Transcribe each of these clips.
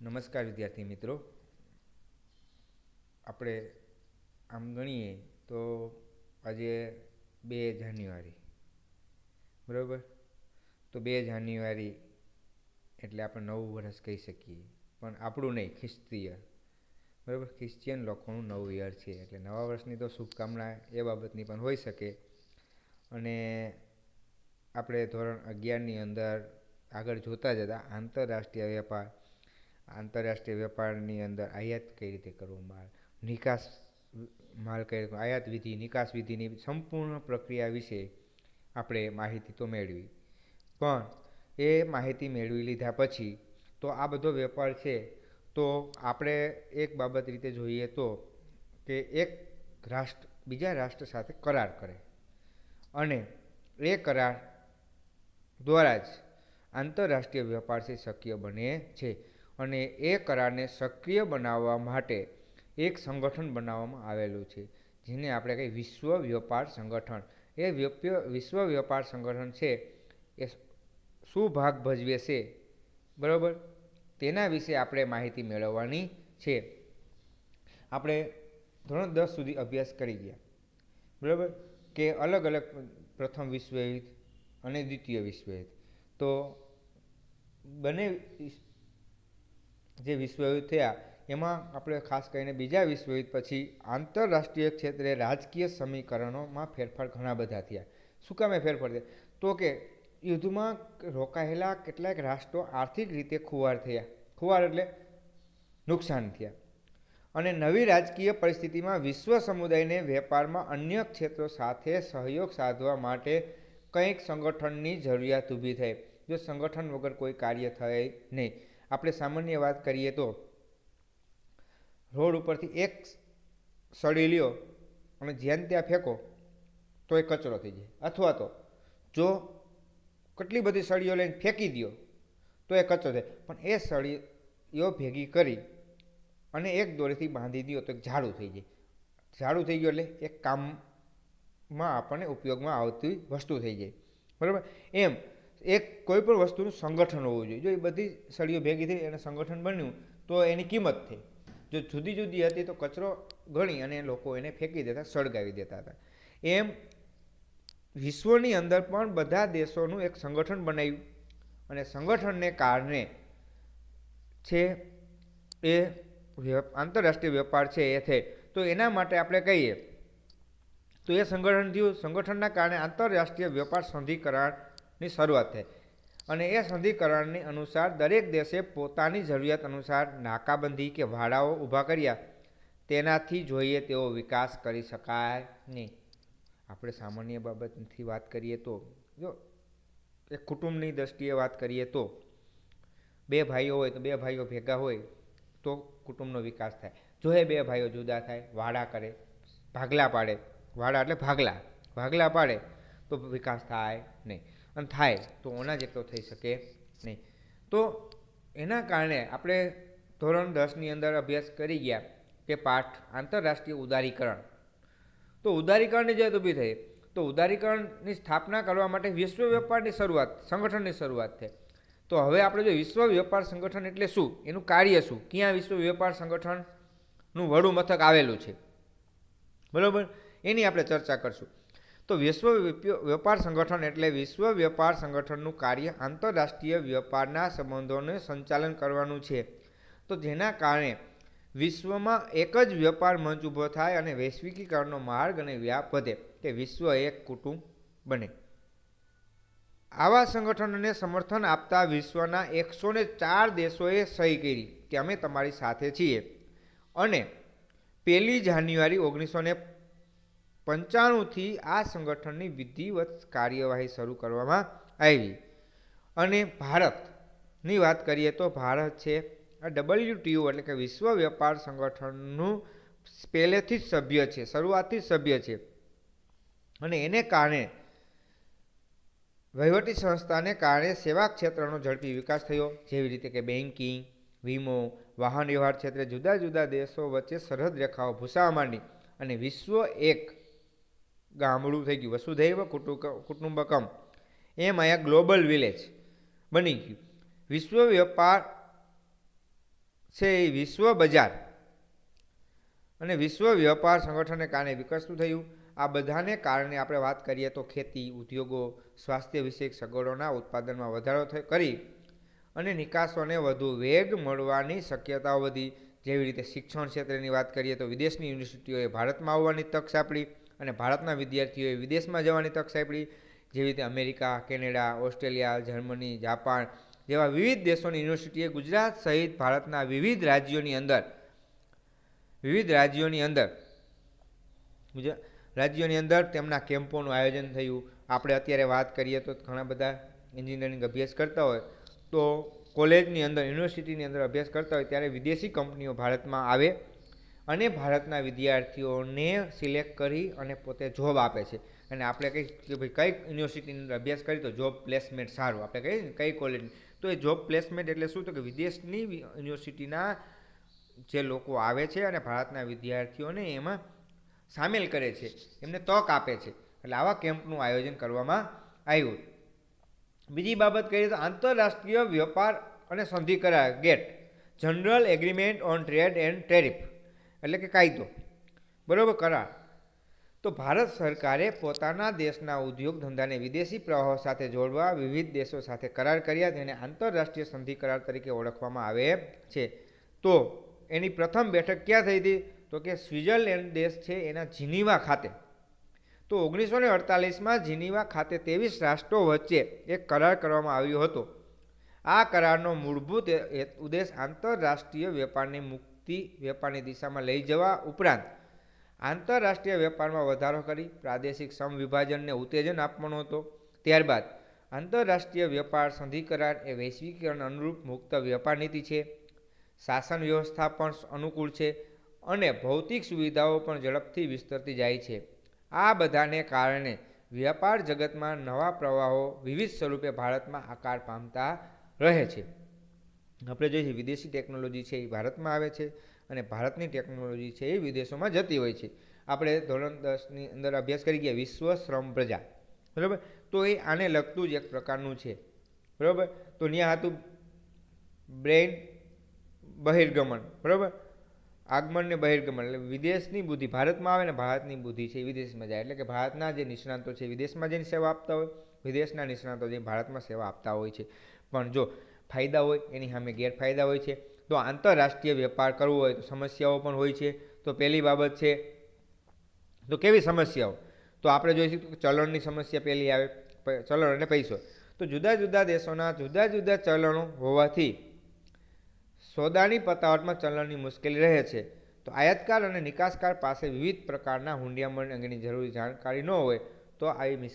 નમસ્કાર વિદ્યાર્થી મિત્રો. આપણે આમ ગણીએ તો આજે 2 જાન્યુઆરી, બરાબર. તો 2 જાન્યુઆરી એટલે આપણે નવું વર્ષ કહી શકીએ, પણ આપણું નહીં, ખ્રિસ્તીય, બરાબર. ક્રિશ્ચિયન લોકોનું નવું યર છે, એટલે નવા વર્ષની તો શુભકામના એ બાબતની પણ હોઈ શકે. અને આપણે ધોરણ 11ની અંદર આગળ જોતા જતા આંતરરાષ્ટ્રીય વેપાર, આંતરરાષ્ટ્રીય વેપારની અંદર આયાત કઈ રીતે કરવો, નિકાસ માલ કઈ રીતે, આયાત વિધિ, નિકાસ વિધિની સંપૂર્ણ પ્રક્રિયા વિશે આપણે માહિતી તો મેળવી. પણ એ માહિતી મેળવી લીધા પછી તો આ બધો વેપાર છે, તો આપણે એક બાબત રીતે જોઈએ તો કે એક રાષ્ટ્ર બીજા રાષ્ટ્ર સાથે કરાર કરે, અને એ કરાર દ્વારા જ આંતરરાષ્ટ્રીય વેપાર છે શક્ય બને છે. અને એ કરારને સક્રિય બનાવવા માટે એક સંગઠન બનાવવામાં આવેલું છે, જેને આપણે કહીએ વિશ્વ વ્યાપાર સંગઠન. એ વિશ્વ વ્યાપાર સંગઠન છે એ શું ભાગ ભજવે છે, બરાબર, તેના વિશે આપણે માહિતી મેળવવાની છે. આપણે ધોરણ 10 સુધી અભ્યાસ કરી ગયા, બરાબર, કે અલગ અલગ પ્રથમ વિશ્વયુદ્ધ અને દ્વિતીય વિશ્વયુદ્ધ. તો બંને જે વિશ્વયુદ્ધ થયા એમાં આપણે ખાસ કરીને બીજા વિશ્વયુદ્ધ પછી આંતરરાષ્ટ્રીય ક્ષેત્રે રાજકીય સમીકરણોમાં ફેરફાર ઘણા બધા થયા. શું કામે ફેરફાર થયા? તો કે યુદ્ધમાં રોકાયેલા કેટલાક રાષ્ટ્રો આર્થિક રીતે ખુવાર થયા. ખુવાર એટલે નુકસાન થયા. અને નવી રાજકીય પરિસ્થિતિમાં વિશ્વ સમુદાયને વેપારમાં અન્ય ક્ષેત્રો સાથે સહયોગ સાધવા માટે કંઈક સંગઠનની જરૂરિયાત ઊભી થઈ. જો સંગઠન વગર કોઈ કાર્ય થાય નહીં. આપણે સામાન્ય વાત કરીએ તો રોડ ઉપરથી એક સળી લ્યો અને જ્યાં ત્યાં ફેંકો તો એ કચરો થઈ જાય, અથવા તો જો કેટલી બધી સળીઓ લઈને ફેંકી દો તો એ કચરો થાય. પણ એ સળીઓ ભેગી કરી અને એક દોરીથી બાંધી દો તો એક ઝાડુ થઈ જાય. ઝાડુ થઈ ગયું એટલે એક કામમાં આપણને ઉપયોગમાં આવતી વસ્તુ થઈ જાય, બરાબર. એમ એક કોઈ પણ વસ્તુનું સંગઠન હોવું જોઈએ. જો એ બધી સળીઓ ભેગી થઈ અને સંગઠન બન્યું તો એની કિંમત થઈ. જો જુદી જુદી હતી તો કચરો ગણી અને લોકો એને ફેંકી દેતા, સળગાવી દેતા હતા. એમ વિશ્વની અંદર પણ બધા દેશોનું એક સંગઠન બનાવ્યું, અને સંગઠનને કારણે છે એ આંતરરાષ્ટ્રીય વેપાર છે એ થાય. તો એના માટે આપણે કહીએ તો એ સંગઠન થયું. સંગઠનના કારણે આંતરરાષ્ટ્રીય વેપાર સંધિકરણની શરૂઆત થઈ, અને એ સંધિકરણની અનુસાર દરેક દેશે પોતાની જરૂરિયાત અનુસાર નાકાબંધી કે વાડાઓ ઊભા કર્યા. તેનાથી જોઈએ તેવો વિકાસ કરી શકાય નહીં. આપણે સામાન્ય બાબતથી વાત કરીએ તો, જો એક કુટુંબની દ્રષ્ટિએ વાત કરીએ તો 2 ભાઈઓ હોય તો 2 ભાઈઓ ભેગા હોય તો કુટુંબનો વિકાસ થાય. જો એ 2 ભાઈઓ જુદા થાય, વાડા કરે, ભાગલા પાડે, વાડા એટલે ભાગલા પાડે તો વિકાસ થાય નહીં, અને થાય તો ઓના જેટલો થઈ શકે નહીં. તો એના કારણે આપણે ધોરણ 10ની અંદર અભ્યાસ કરી ગયા કે પાઠ આંતરરાષ્ટ્રીય ઉદારીકરણ. તો ઉદારીકરણની જે ઊભી થઈ, તો ઉદારીકરણની સ્થાપના કરવા માટે વિશ્વ વેપારની શરૂઆત, સંગઠનની શરૂઆત થઈ. તો હવે આપણે જો વિશ્વ વેપાર સંગઠન એટલે શું, એનું કાર્ય શું, ક્યાં વિશ્વ વેપાર સંગઠનનું વડું મથક આવેલું છે, બરાબર, એની આપણે ચર્ચા કરશું. તો વિશ્વ વેપાર સંગઠન એટલે વિશ્વ વેપાર સંગઠનનું કાર્ય આંતરરાષ્ટ્રીય વેપારના સંબંધોને સંચાલન કરવાનું છે. તો જેના કારણે વિશ્વમાં એક જ વેપાર મંચ ઊભો થાય અને વૈશ્વિકીકરણનો માર્ગ અને વ્યાપ વધે, કે વિશ્વ એક કુટુંબ બને. આવા સંગઠનોને સમર્થન આપતા વિશ્વના 104 દેશોએ સહી કરી કે અમે તમારી સાથે છીએ. અને 1 જાન્યુઆરી 1995થી આ સંગઠનની વિધિવત કાર્યવાહી શરૂ કરવામાં આવી. અને ભારતની વાત કરીએ તો ભારત છે WTO એટલે કે વિશ્વ વેપાર સંગઠનનું પહેલેથી જ સભ્ય છે, શરૂઆતથી જ સભ્ય છે. અને એને કારણે વહીવટી સંસ્થાને કારણે સેવા ક્ષેત્રનો ઝડપી વિકાસ થયો, જેવી રીતે કે બેન્કિંગ, વીમો, વાહન વ્યવહાર ક્ષેત્રે જુદા જુદા દેશો વચ્ચે સરહદ રેખાઓ ભૂસાવા માંડી, અને વિશ્વ એક ગામડું થઈ ગયું, વસુધૈવ કુટુંબકમ. એમ અહીંયા ગ્લોબલ વિલેજ બની ગયું. વિશ્વ વેપાર છે એ વિશ્વ બજાર અને વિશ્વ વ્યાપાર સંગઠનને કારણે વિકસતું થયું. આ બધાને કારણે આપણે વાત કરીએ તો ખેતી, ઉદ્યોગો, સ્વાસ્થ્ય વિષયક સગવડોના ઉત્પાદનમાં વધારો કરી અને નિકાસોને વધુ વેગ મળવાની શક્યતાઓ વધી. જેવી રીતે શિક્ષણ ક્ષેત્રની વાત કરીએ તો વિદેશની યુનિવર્સિટીઓએ ભારતમાં આવવાની તક સાંપડી અને ભારતના વિદ્યાર્થીઓએ વિદેશમાં જવાની તક સાંપડી. જેવી રીતે America, Canada, Australia, Germany, Japan જેવા વિવિધ દેશોની યુનિવર્સિટીએ ગુજરાત સહિત ભારતના વિવિધ રાજ્યોની અંદર તેમના કેમ્પોનું આયોજન થયું. આપણે અત્યારે વાત કરીએ તો ઘણા બધા એન્જિનિયરિંગ અભ્યાસ કરતા હોય તો કોલેજની અંદર, યુનિવર્સિટીની અંદર અભ્યાસ કરતા હોય ત્યારે વિદેશી કંપનીઓ ભારતમાં આવે અને ભારતના વિદ્યાર્થીઓને સિલેક્ટ કરી અને પોતે જોબ આપે છે. અને આપણે કહીએ કે ભાઈ કઈ યુનિવર્સિટીની અંદર અભ્યાસ કરી તો જોબ પ્લેસમેન્ટ સારું, આપણે કહીએ ને કઈ કોલેજની, તો એ જોબ પ્લેસમેન્ટ એટલે શું? તો કે વિદેશની યુનિવર્સિટીના જે લોકો આવે છે અને ભારતના વિદ્યાર્થીઓને એમાં સામેલ કરે છે, એમને તક આપે છે. એટલે આવા કેમ્પનું આયોજન કરવામાં આવ્યું. બીજી બાબત કહીએ તો આંતરરાષ્ટ્રીય વેપાર અને સંધિ કરાર, GATT, general agreement on trade and tariff, એટલે કે કાયદો, બરાબર, કરાર. તો ભારત સરકારે પોતાના દેશના ઉદ્યોગ ધંધાને વિદેશી પ્રવાહો સાથે જોડવા વિવિધ દેશો સાથે કરાર કર્યા, જેને આંતરરાષ્ટ્રીય સંધિ કરાર તરીકે ઓળખવામાં આવે છે. તો એની પ્રથમ બેઠક ક્યાં થઈ હતી? તો કે સ્વિટ્ઝરલેન્ડ દેશ છે એના જીનીવા ખાતે. તો 1948માં જીનીવા ખાતે 23 રાષ્ટ્રો વચ્ચે એક કરાર કરવામાં આવ્યો હતો. આ કરારનો મૂળભૂત ઉદ્દેશ આંતરરાષ્ટ્રીય વેપારની દિશામાં લઈ જવા ઉપરાંત આંતરરાષ્ટ્રીય વેપારમાં વધારો કરી પ્રાદેશિક સમવિભાજનને ઉત્તેજન આપવાનો હતો. ત્યારબાદ આંતરરાષ્ટ્રીય વેપાર સંધિ કરાર એ વૈશ્વિકીકરણ અનુરૂપ મુક્ત વેપાર નીતિ છે. શાસન વ્યવસ્થા પણ અનુકૂળ છે અને ભૌતિક સુવિધાઓ પણ ઝડપથી વિસ્તરતી જાય છે. આ બધાને કારણે વ્યાપાર જગતમાં નવા પ્રવાહો વિવિધ સ્વરૂપે ભારતમાં આકાર પામતા રહે છે. આપણે જોઈએ છીએ વિદેશી ટેકનોલોજી છે એ ભારતમાં આવે છે અને ભારતની ટેકનોલોજી છે એ વિદેશોમાં જતી હોય છે. આપણે ધોરણ 10ની અંદર અભ્યાસ કરી ગયા વિશ્વ શ્રમ પ્રજા, બરાબર. તો એ આને લગતું જ એક પ્રકારનું છે, બરાબર. તો ત્યાં હતું બ્રેઇન બહિર્ગમન, બરાબર, આગમન ને બહિર્ગમન, એટલે વિદેશની બુદ્ધિ ભારતમાં આવે ને ભારતની બુદ્ધિ છે એ વિદેશમાં જાય. એટલે કે ભારતના જે નિષ્ણાંતો છે વિદેશમાં જઈને સેવા આપતા હોય, વિદેશના નિષ્ણાંતો જે ભારતમાં સેવા આપતા હોય છે. પણ જો ફાયદા હોય એની સામે ગેરફાયદા હોય છે. તો આંતરરાષ્ટ્રીય વેપાર કરવો હોય તો સમસ્યાઓ પણ હોય છે. તો પહેલી બાબત છે તો કેવી સમસ્યાઓ? તો આપણે જોઈશું કે ચલણની સમસ્યા પહેલી આવે, ચલણ અને પૈસો. તો જુદા જુદા દેશોના જુદા જુદા ચલણો હોવાથી સોદાની પતાવટમાં ચલણની મુશ્કેલી રહે છે. તો આયાતકાર અને નિકાસકાર પાસે વિવિધ પ્રકારના હુંડિયામણ અંગેની જરૂરી જાણકારી ન હોય તો આવી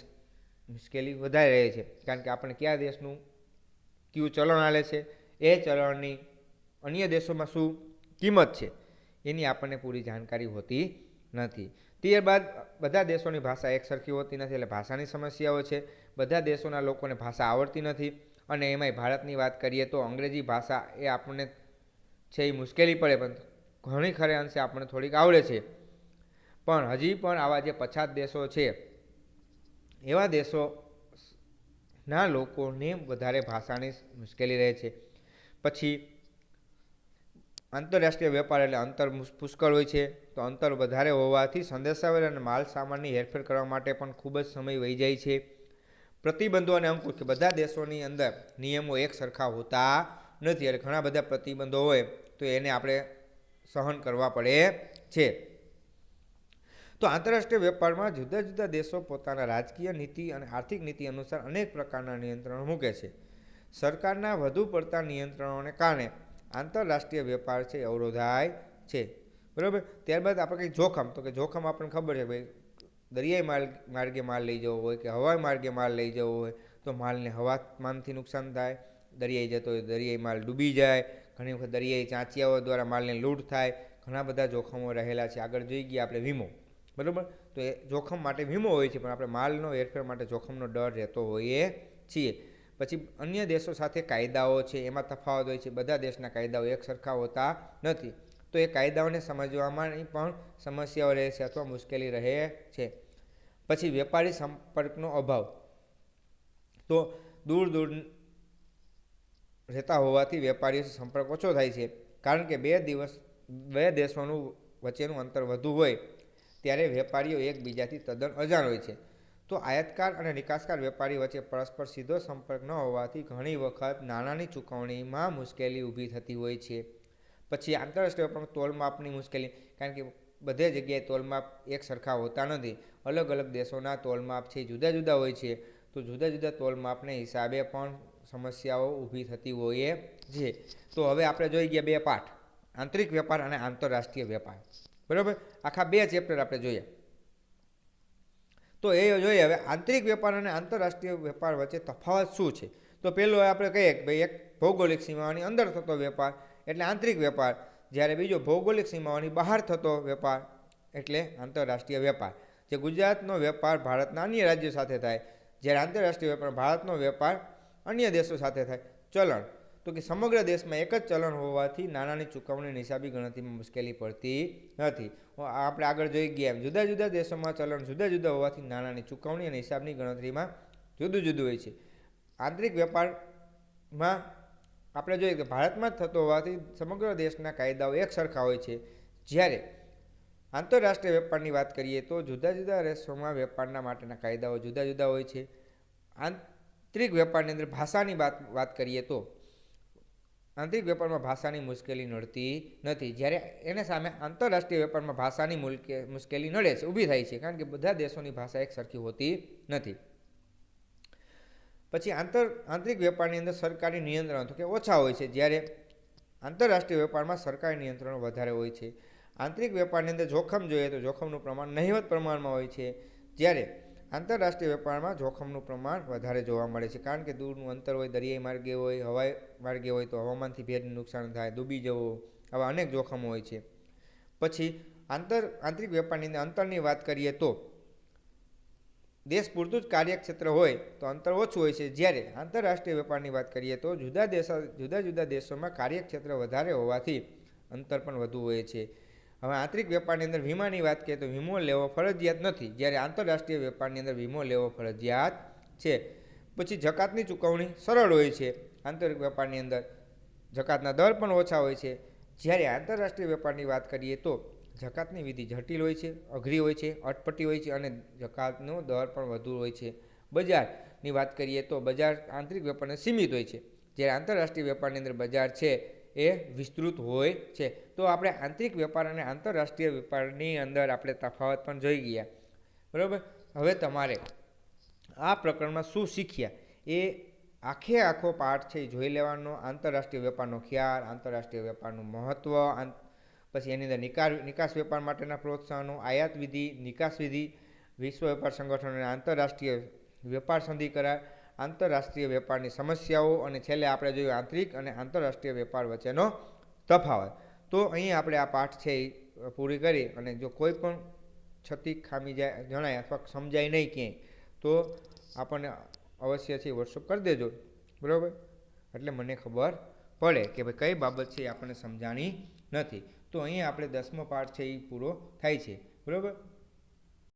મુશ્કેલી વધારે રહે છે. કારણ કે આપણે કયા દેશનું કયું ચલણ હાલે છે, એ ચલણની અન્ય દેશોમાં શું કિંમત છે એની આપણને પૂરી જાણકારી હોતી નથી. ત્યારબાદ બધા દેશોની ભાષા એક સરખી હોતી નથી, એટલે ભાષાની સમસ્યાઓ છે. બધા દેશોના લોકોને ભાષા આવડતી નથી અને એમાંય ભારતની વાત કરીએ તો અંગ્રેજી ભાષા એ આપણને છે એ મુશ્કેલી પડે, પણ ઘણી ખરે અંશે આપણને થોડીક આવડે છે. પણ હજી પણ આવા જે પછાત દેશો છે એવા દેશોના લોકોને વધારે ભાષાની મુશ્કેલી રહે છે. પછી આંતરરાષ્ટ્રીય વેપાર એટલે અંતર પુષ્કળ હોય છે. તો અંતર વધારે હોવાથી સંદેશાવ્યવહાર અને માલ સામાનની હેરફેર કરવા માટે પણ ખૂબ જ સમય વહી જાય છે. પ્રતિબંધો અને અંકુશ, કે બધા દેશોની અંદર નિયમો એક સરખા હોતા નથી, એટલે ઘણા બધા પ્રતિબંધો હોય તો એને આપણે સહન કરવા પડે છે. તો આંતરરાષ્ટ્રીય વેપારમાં જુદા જુદા દેશો પોતાના રાજકીય નીતિ અને આર્થિક નીતિ અનુસાર અનેક પ્રકારના નિયંત્રણો મૂકે છે. સરકારના વધુ પડતા નિયંત્રણોને કારણે આંતરરાષ્ટ્રીય વેપાર છે અવરોધાય છે, બરાબર. ત્યારબાદ આપણે કંઈ જોખમ, તો કે જોખમ આપણને ખબર છે ભાઈ, દરિયાઈ માર્ગે માલ લઈ જવો હોય કે હવાઈ માર્ગે માલ લઈ જવો હોય તો માલને હવામાનથી નુકસાન થાય, દરિયાઈ જતો હોય દરિયાઈ માલ ડૂબી જાય, ઘણી વખત દરિયાઈ ચાંચિયાઓ દ્વારા માલને લૂંટ થાય, ઘણા બધા જોખમો રહેલા છે. આગળ જોઈ ગયા આપણે વીમો, બરાબર. તો એ જોખમ માટે વીમો હોય છે, પણ આપણે માલનો હેરફેર માટે જોખમનો ડર રહેતો હોઈએ છીએ. પછી અન્ય દેશો સાથે કાયદાઓ છે એમાં તફાવત હોય છે. બધા દેશના કાયદાઓ એક સરખા હોતા નથી, તો એ કાયદાઓને સમજવામાં પણ સમસ્યાઓ રહે છે અથવા મુશ્કેલી રહે છે. પછી વેપારી સંપર્કનો અભાવ, તો દૂર દૂર રહેતા હોવાથી વેપારીઓ સંપર્ક ઓછો થાય છે. કારણ કે બે દેશોનું વચ્ચેનું અંતર વધુ હોય ત્યારે વેપારીઓ એકબીજાથી તદ્દન અજાણ હોય છે. તો આયાતકાર અને નિકાસકાર વેપારી વચ્ચે પરસ્પર સીધો સંપર્ક ન હોવાથી ઘણી વખત નાણાંની ચૂકવણીમાં મુશ્કેલી ઊભી થતી હોય છે. પછી આંતરરાષ્ટ્રીય વેપારમાં તોલમાપની મુશ્કેલી, કારણ કે બધે જગ્યાએ તોલમાપ એક સરખા હોતા નથી. અલગ અલગ દેશોના તોલમાપ છે જુદા જુદા હોય છે. તો જુદા જુદા તોલમાપને હિસાબે પણ સમસ્યાઓ ઊભી થતી હોય છે. તો હવે આપણે જોઈ ગયા બે પાઠ, આંતરિક વેપાર અને આંતરરાષ્ટ્રીય વેપાર. બરાબર, આખા બે ચેપ્ટર આપણે જોયા. તો એ જોઈએ હવે આંતરિક વેપાર અને આંતરરાષ્ટ્રીય વેપાર વચ્ચે તફાવત શું છે. તો પહેલું આપણે કહીએ કે ભાઈ એક ભૌગોલિક સીમાઓની અંદર થતો વેપાર એટલે આંતરિક વેપાર, જ્યારે બીજો ભૌગોલિક સીમાઓની બહાર થતો વેપાર એટલે આંતરરાષ્ટ્રીય વેપાર. જે ગુજરાતનો વેપાર ભારતના અન્ય રાજ્યો સાથે થાય, જ્યારે આંતરરાષ્ટ્રીય વેપાર ભારતનો વેપાર અન્ય દેશો સાથે થાય. ચલણ, તો કે સમગ્ર દેશમાં એક જ ચલણ હોવાથી નાણાંની ચૂકવણી નિશાબી ગણતરીમાં મુશ્કેલી પડતી નથી. આપણે આગળ જોઈ ગયા જુદા જુદા દેશોમાં ચલણ જુદા જુદા હોવાથી નાણાંની ચૂકવણી અને હિસાબની ગણતરીમાં જુદું જુદું હોય છે. આંતરિક વેપારમાં આપણે જોઈએ કે ભારતમાં જ થતો હોવાથી સમગ્ર દેશના કાયદાઓ એક સરખા હોય છે. જ્યારે આંતરરાષ્ટ્રીય વેપારની વાત કરીએ તો જુદા જુદા દેશોમાં વેપારના માટેના કાયદાઓ જુદા જુદા હોય છે. આંતરિક વેપારની અંદર ભાષાની વાત કરીએ તો આંતરિક વેપારમાં ભાષાની મુશ્કેલી નડતી નથી, જ્યારે એને સામે આંતરરાષ્ટ્રીય વેપારમાં ભાષાની મુશ્કેલી નડે છે, ઊભી થાય છે, કારણ કે બધા દેશોની ભાષા એક સરખી હોતી નથી. પછી આંતરિક વેપારની અંદર સરકારી નિયંત્રણ તો કે ઓછા હોય છે, જ્યારે આંતરરાષ્ટ્રીય વેપારમાં સરકારી નિયંત્રણો વધારે હોય છે. આંતરિક વેપારની અંદર જોખમ જોઈએ તો જોખમનું પ્રમાણ નહિવત પ્રમાણમાં હોય છે, જ્યારે આંતરરાષ્ટ્રીય વેપારમાં જોખમનું પ્રમાણ વધારે જોવા મળે છે, કારણ કે દૂરનું અંતર હોય, દરિયાઈ માર્ગે હોય, હવાઈ માર્ગે હોય તો હવામાનથી ભેજનું નુકસાન થાય, ડૂબી જવું, આવા અનેક જોખમો હોય છે. પછી આંતરિક વેપારની અંદર અંતરની વાત કરીએ તો દેશ પૂરતું જ કાર્યક્ષેત્ર હોય તો અંતર ઓછું હોય છે, જ્યારે આંતરરાષ્ટ્રીય વેપારની વાત કરીએ તો જુદા જુદા દેશોમાં કાર્યક્ષેત્ર વધારે હોવાથી અંતર પણ વધુ હોય છે. હવે આંતરિક વેપારની અંદર વીમાની વાત કરીએ તો વીમો લેવો ફરજિયાત નથી, જ્યારે આંતરરાષ્ટ્રીય વેપારની અંદર વીમો લેવો ફરજિયાત છે. પછી જકાતની ચૂકવણી સરળ હોય છે. આંતરિક વેપારની અંદર જકાતના દર પણ ઓછા હોય છે, જ્યારે આંતરરાષ્ટ્રીય વેપારની વાત કરીએ તો જકાતની વિધિ જટિલ હોય છે, અઘરી હોય છે, અટપટી હોય છે અને જકાતનો દર પણ વધુ હોય છે. બજારની વાત કરીએ તો બજાર આંતરિક વેપારને સીમિત હોય છે, જ્યારે આંતરરાષ્ટ્રીય વેપારની અંદર બજાર છે એ વિસ્તૃત હોય છે. તો આપણે આંતરિક વેપાર અને આંતરરાષ્ટ્રીય વેપારની અંદર આપણે તફાવત પણ જોઈ ગયા. બરાબર, હવે તમારે આ પ્રકરણમાં શું શીખ્યા એ આખો પાઠ છે એ જોઈ લેવાનો. આંતરરાષ્ટ્રીય વેપારનો ખ્યાલ, આંતરરાષ્ટ્રીય વેપારનું મહત્ત્વ, પછી એની અંદર નિકાસ વેપાર માટેના પ્રોત્સાહનો, આયાત વિધિ, નિકાસ વિધિ, વિશ્વ વેપાર સંગઠન અને આંતરરાષ્ટ્રીય વેપાર સંધિ કરાર, આંતરરાષ્ટ્રીય વેપારની સમસ્યાઓ અને છેલ્લે આપણે જોયું આંતરિક અને આંતરરાષ્ટ્રીય વેપાર વચ્ચેનો તફાવત. તો અહીં આપણે આ પાઠ છે એ પૂરી કરી, અને જો કોઈ પણ છતી ખામી જણાય અથવા સમજાય નહીં ક્યાંય તો આપણને અવશ્ય છે વોટ્સઅપ કરી દેજો. બરાબર, એટલે મને ખબર પડે કે ભાઈ કઈ બાબત છે એ આપણને સમજાણી નથી. તો અહીંયા આપણે 10મો પાઠ છે એ પૂરો થાય છે. બરાબર.